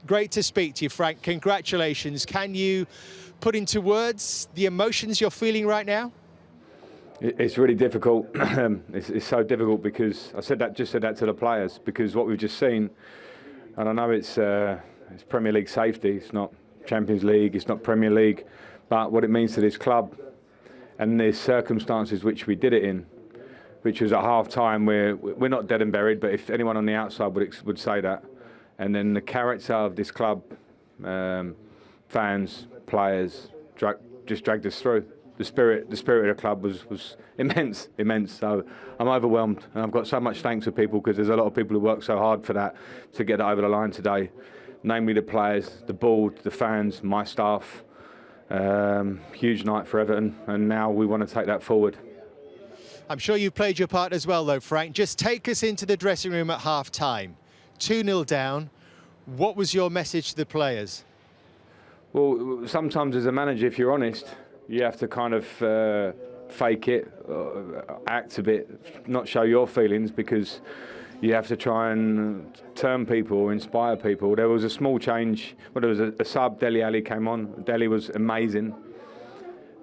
great to speak to you, Frank. Congratulations. Can you put into words the emotions you're feeling right now? It's really difficult. It's so difficult because I just said that to the players, because what we've just seen, and I know it's Premier League safety, it's not Champions League, it's not Premier League, but what it means to this club and the circumstances which we did it in, which was at half-time, we're not dead and buried, but if anyone on the outside would say that. And then the character of this club, fans, players, just dragged us through. The spirit of the club was immense. So I'm overwhelmed, and I've got so much thanks for people, because there's a lot of people who work so hard for that, to get it over the line today. Namely the players, the board, the fans, my staff. Huge night for Everton, and now we want to take that forward. I'm sure you've played your part as well, though, Frank. Just take us into the dressing room at half-time. 2-0 down. What was your message to the players? Well, sometimes as a manager, if you're honest, you have to kind of fake it, act a bit, not show your feelings, because you have to try and turn people or inspire people. There was a small change. Well, there was a sub. Dele Alli came on. Dele was amazing.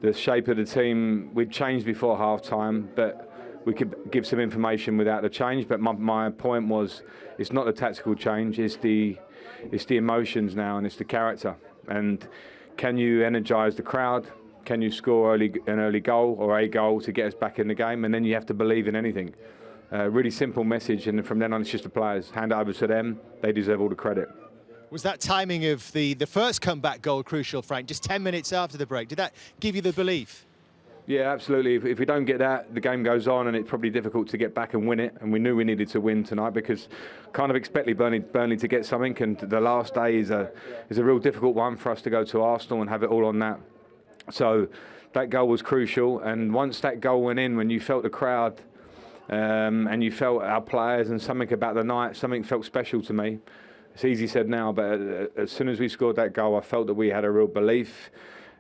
The shape of the team, we'd changed before half-time, but we could give some information without the change. But my point was, it's not the tactical change, it's the emotions now, and it's the character. And can you energise the crowd? Can you score an early goal or a goal to get us back in the game? And then you have to believe in anything. Really simple message, and from then on it's just the players. Hand it over to them, they deserve all the credit. Was that timing of the first comeback goal crucial, Frank, just 10 minutes after the break? Did that give you the belief? Yeah, absolutely. If we don't get that, the game goes on, and it's probably difficult to get back and win it. And we knew we needed to win tonight, because kind of expected Burnley to get something. And the last day is a real difficult one for us to go to Arsenal and have it all on that. So that goal was crucial. And once that goal went in, when you felt the crowd and you felt our players, and something about the night, something felt special to me. It's easy said now, but as soon as we scored that goal, I felt that we had a real belief.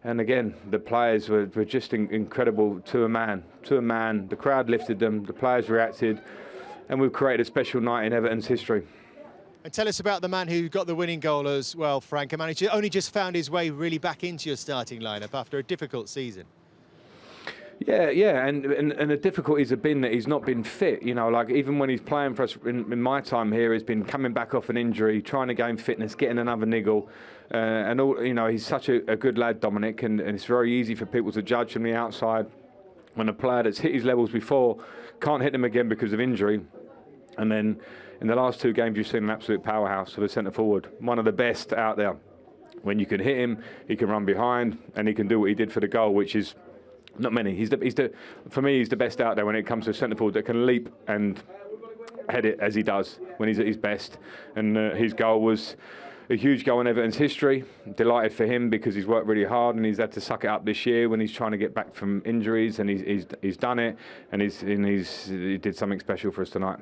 And again, the players were just incredible to a man. The crowd lifted them, the players reacted, and we've created a special night in Everton's history. And tell us about the man who got the winning goal as well, Frank. A man who only just found his way really back into your starting lineup after a difficult season. Yeah, and the difficulties have been that he's not been fit. You know, like even when he's playing for us in my time here, he's been coming back off an injury, trying to gain fitness, getting another niggle, and all. You know, he's such a good lad, Dominic, and it's very easy for people to judge from the outside when a player that's hit his levels before can't hit them again because of injury. And then in the last two games, you've seen an absolute powerhouse of a centre forward, one of the best out there. When you can hit him, he can run behind, and he can do what he did for the goal, which is not many. For me, he's the best out there when it comes to a centre forward that can leap and head it as he does when he's at his best. And his goal was a huge goal in Everton's history. Delighted for him, because he's worked really hard and he's had to suck it up this year when he's trying to get back from injuries, and he's done it, and he did something special for us tonight.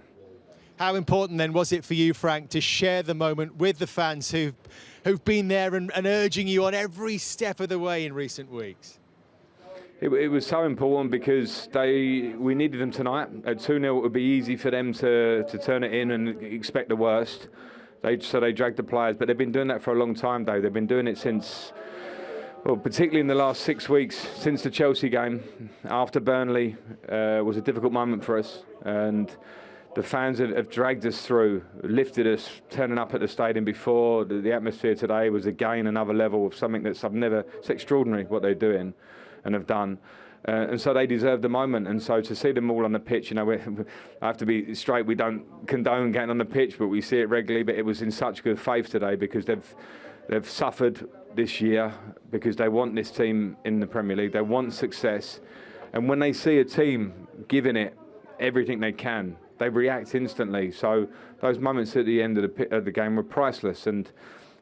How important then was it for you, Frank, to share the moment with the fans who've been there and urging you on every step of the way in recent weeks? It was so important, because we needed them tonight. At 2-0, it would be easy for them to turn it in and expect the worst. So they dragged the players, but they've been doing that for a long time, though. They've been doing it since, well, particularly in the last 6 weeks, since the Chelsea game. After Burnley was a difficult moment for us, and the fans have dragged us through, lifted us, turning up at the stadium before. The atmosphere today was again another level of something it's extraordinary what they're doing and have done. And so they deserve the moment. And so to see them all on the pitch, you know, I have to be straight, we don't condone getting on the pitch, but we see it regularly. But it was in such good faith today, because they've suffered this year, because they want this team in the Premier League. They want success. And when they see a team giving it everything they can, they react instantly. So those moments at the end of the game were priceless. And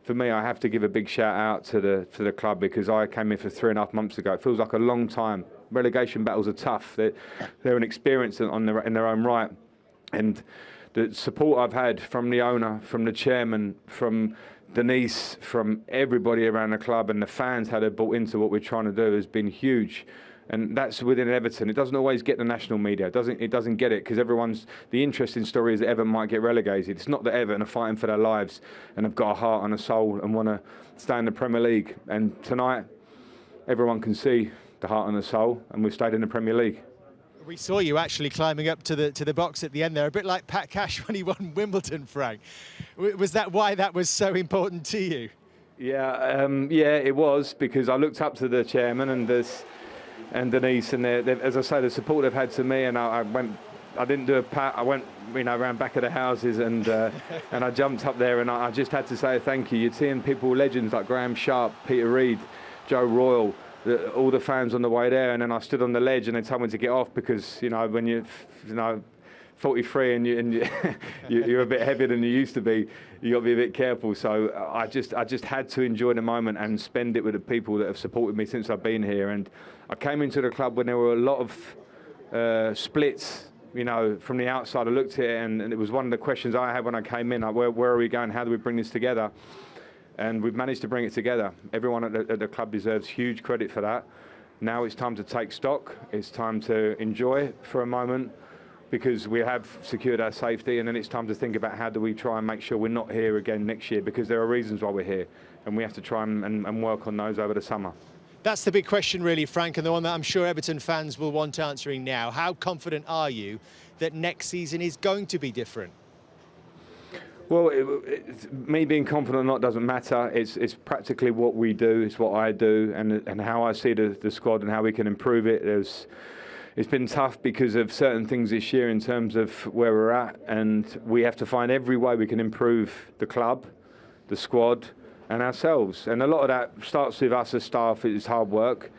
for me, I have to give a big shout out to the club, because I came in for 3.5 months ago. It feels like a long time. Relegation battles are tough. They're an experience in their own right. And the support I've had from the owner, from the chairman, from Denise, from everybody around the club, and the fans how they've bought into what we're trying to do has been huge. And that's within Everton. It doesn't always get the national media. It doesn't get it because the interesting story is that Everton might get relegated. It's not that Everton are fighting for their lives and have got a heart and a soul and want to stay in the Premier League. And tonight, everyone can see the heart and the soul, and we've stayed in the Premier League. We saw you actually climbing up to the box at the end there, a bit like Pat Cash when he won Wimbledon, Frank. Was that why that was so important to you? Yeah, it was, because I looked up to the chairman and Denise, and as I say, the support they've had to me, and I didn't do a pat. I went, around back of the houses, and and I jumped up there, and I just had to say thank you. You're seeing people, legends like Graham Sharp, Peter Reid, Joe Royle, all the fans on the way there, and then I stood on the ledge, and they told me to get off because when you're 43 and you're a bit heavier than you used to be, you got to be a bit careful. So I just had to enjoy the moment and spend it with the people that have supported me since I've been here. And I came into the club when there were a lot of splits. From the outside, I looked at it, and it was one of the questions I had when I came in: like, where are we going? How do we bring this together? And we've managed to bring it together. Everyone at the club deserves huge credit for that. Now it's time to take stock. It's time to enjoy for a moment, because we have secured our safety, and then it's time to think about how do we try and make sure we're not here again next year, because there are reasons why we're here, and we have to try and work on those over the summer. That's the big question really, Frank, and the one that I'm sure Everton fans will want answering now. How confident are you that next season is going to be different? Well, me being confident or not doesn't matter. It's practically what we do, it's what I do, and how I see the squad and how we can improve it. It's been tough because of certain things this year in terms of where we're at, and we have to find every way we can improve the club, the squad, and ourselves. And a lot of that starts with us as staff. It's hard work.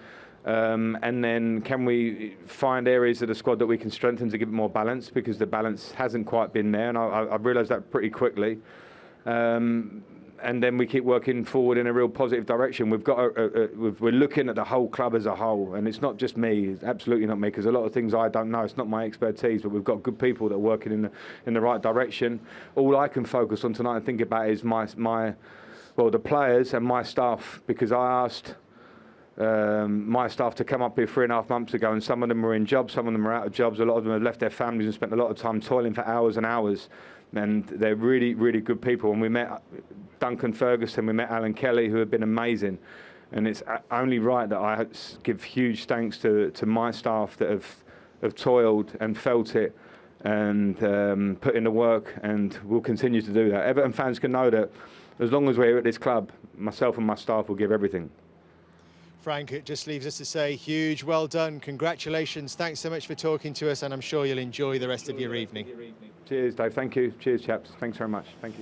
And then can we find areas of the squad that we can strengthen to give it more balance, because the balance hasn't quite been there, and I realised that pretty quickly. And then we keep working forward in a real positive direction. We're looking at the whole club as a whole, and it's not just me. It's absolutely not me, because a lot of things I don't know. It's not my expertise, but we've got good people that are working in the right direction. All I can focus on tonight and think about is the players and my staff, because I asked my staff to come up here 3.5 months ago, and some of them were in jobs, some of them are out of jobs, a lot of them have left their families and spent a lot of time toiling for hours and hours, and they're really, really good people. And we met Duncan Ferguson, we met Alan Kelly, who have been amazing, and it's only right that I give huge thanks to my staff that have toiled and felt it and put in the work, and will continue to do that. Everton fans can know that as long as we're here at this club, myself and my staff will give everything. Frank, it just leaves us to say huge well done, congratulations, thanks so much for talking to us, and I'm sure you'll enjoy the rest of your evening. Cheers, Dave, thank you. Cheers, chaps, thanks very much, thank you.